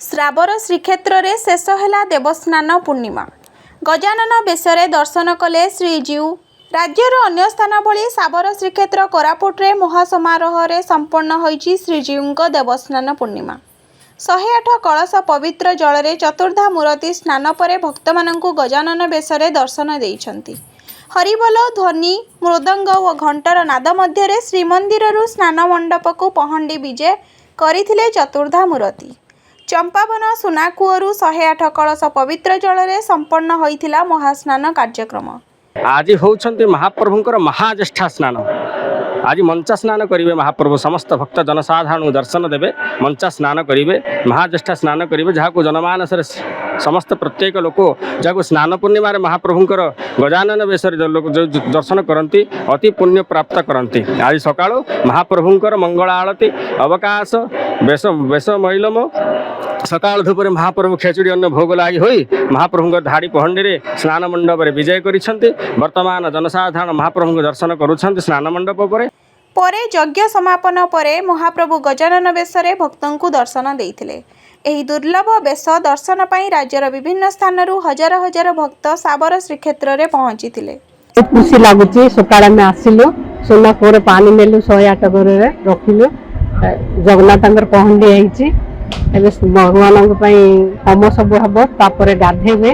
श्रावर श्रीक्षेत्र में शेष है देवस्नान पूर्णिमा। गजानन बेशरे दर्शन कले श्रीजीउ। राज्यर अन्य स्थान भली श्रावर श्रीक्षेत्र कोरापुट रे महासमारोह रे संपन्न होईची श्रीजीउ देवस्नान पूर्णिमा। 108 कलश पवित्र जल रे चतुर्धा मूर्ति स्नान पर भक्त मानकु गजानन बेशरे दर्शन देइछंती। हरिबोल ध्वनि मृदंग और घंटर नाद मध्य श्रीमंदिर स्नान मंडप को पहंडी विजे करथिले चतुर्धा मूर्ति। चंपावन सुनाकूअरु 108 कलश पवित्र जल रे संपन्न होइथिला महास्नान कार्यक्रम। आज होउछंती महाप्रभुंकर महाज्येष्ठा स्नान। आज मंचा स्नान करेंगे महाप्रभु। समस्त भक्त जनसाधारण दर्शन देवे, मंचा स्नान करेंगे, महाज्येष्ठा स्नान करेंगे, जहाँ जनमानस समस्त प्रत्येक लोक जहाँ स्नान पूर्णिमा महाप्रभुंकर गजानन बेशर जो दर्शन करती अति पुण्य प्राप्त करती। आज सका महाप्रभुंकर मंगल आरती अवकाश बेश मैलम सका धूपर महाप्रभु खेचुड़ी अन्न भोग लगी हुई महाप्रभु धाड़ी पहंडी में स्नान मंडप में विजय करिसेंती। वर्तमान जनसाधारण महाप्रभु दर्शन करुछंती स्नान मंडप पर यज्ञ समापन परे महाप्रभु गजानन बेशरे भक्तों दर्शन देइथिले। एही दुर्लभ बेश दर्शन पाई राज्यर विभिन्न स्थानरू हजार हजार भक्त श्रावर श्रीक्षेत्र रे पहुंचीथिले। खुशी लागुची। सकाळ में आसिलु सोना कोरे पानी नेलु 108 घरे रखिलु। जगन्नाथंकर पहंडी आइची। एबे भगवान होम सब हम तापर गाधेबे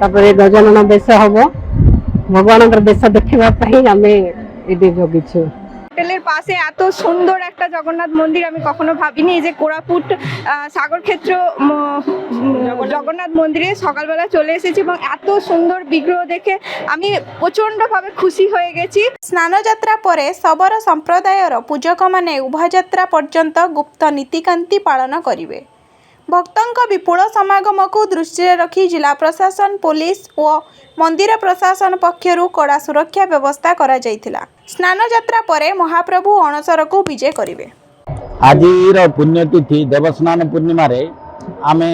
तापर गजानन बेश हम भगवान बेश देखा आम ये जगिछु। হোটেলের পাশে এত সুন্দর একটা জগন্নাথ মন্দির আমি কখনো ভাবিনি। যে কোরাপুট সাগর ক্ষেত্র জগন্নাথ মন্দিরে সকালবেলা চলে এসেছি এবং এত সুন্দর বিগ্রহ দেখে আমি প্রচণ্ডভাবে খুশি হয়ে গেছি। স্নানযাত্রা পরে শবর সম্প্রদায়র পূজক মানে উভযাত্রা পর্যন্ত গুপ্ত নীতিকান্তি পালন করিবে। भक्तों विपुल समागम को दृष्टि रखी जिला प्रशासन पुलिस और मंदिर प्रशासन पक्षर कड़ा सुरक्षा व्यवस्था करा जायतिला। स्नान यात्रा परे महाप्रभु अणसर को विजय करिवे। आज पुण्यतिथि देवस्नान पूर्णिमा रे आमे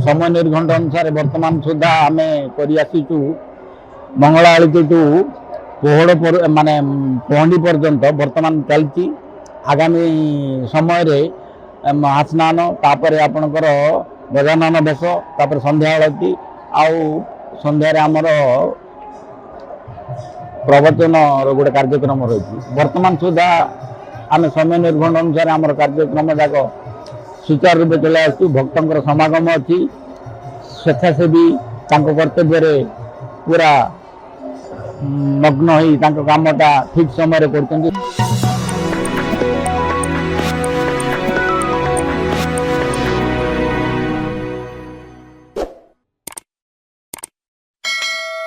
समय निर्घंट अनुसार वर्तमान सुधा आमे करि आसीचु मंगल आळती टू पोहड़ पर माने पहंडी पर्यंत वर्तमान चलती। आगामी समय रे महास्नान तापर आपणकर गजानन बेश तापर संध्या आलती आउ संध्यारे आमर प्रवचन गोटे कार्यक्रम रही। वर्तमान सुधा आम समय निर्घंट अनुसार आमर कार्यक्रम जाक सुचार रूपे चलाई आसु। भक्तों समागम अच्छी स्वेच्छासेवी कर्तव्य पूरा मग्न हो कामटा ठीक समय कर।